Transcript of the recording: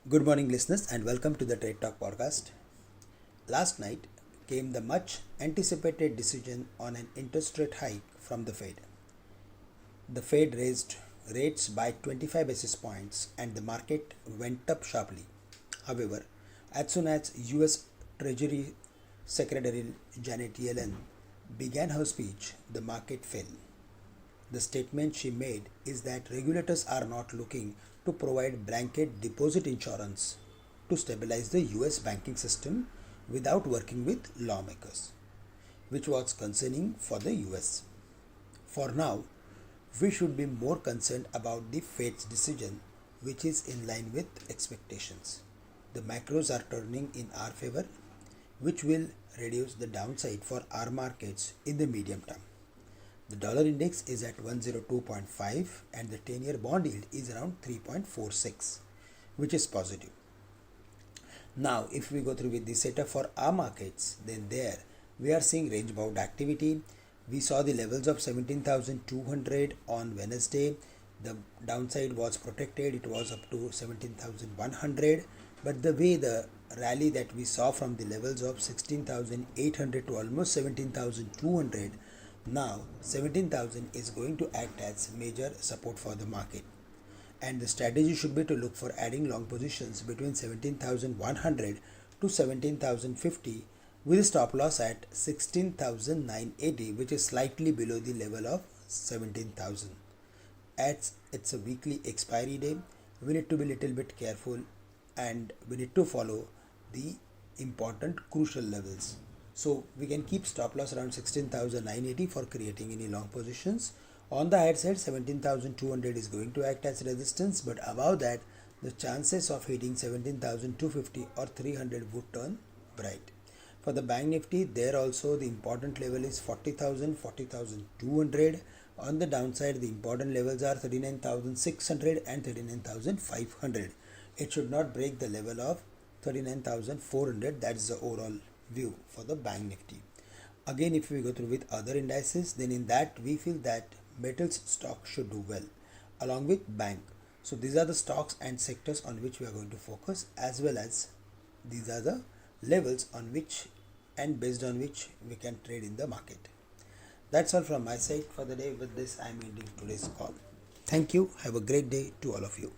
Good morning, listeners, and welcome to the Trade Talk podcast. Last night came the much anticipated decision on an interest rate hike from the Fed. The Fed raised rates by 25 basis points and the market went up sharply. However, as soon as US Treasury Secretary Janet Yellen began her speech, the market fell. The statement she made is that regulators are not looking to provide blanket deposit insurance to stabilize the US banking system without working with lawmakers, which was concerning for the US. For now, we should be more concerned about the Fed's decision, which is in line with expectations. The macros are turning in our favor, which will reduce the downside for our markets in the medium term. The dollar index is at 102.5 and the 10-year bond yield is around 3.46, which is positive. Now, if we go through with the setup for our markets, then there we are seeing range bound activity. We saw the levels of 17,200 on Wednesday. The downside was protected. It was up to 17,100. But the way the rally that we saw from the levels of 16,800 to almost 17,200, now 17,000 is going to act as major support for the market, and the strategy should be to look for adding long positions between 17,100 to 17,050 with a stop loss at 16,980, which is slightly below the level of 17,000. As it's a weekly expiry day, we need to be a little bit careful and we need to follow the important crucial levels. So we can keep stop loss around 16,980 for creating any long positions. On the higher side, 17,200 is going to act as resistance, but above that, the chances of hitting 17,250 or 300 would turn bright. For the Bank Nifty, there also the important level is 40,000, 40,200. On the downside, the important levels are 39,600 and 39,500. It should not break the level of 39,400. That is the overall view for the Bank Nifty. Again, if we go through with other indices, then in that we feel that metals stock should do well along with bank. So these are the stocks and sectors on which we are going to focus, as well as these are the levels on which and based on which we can trade in the market. That's all from my side for the day. With this, I am ending today's call. Thank you. Have a great day to all of you.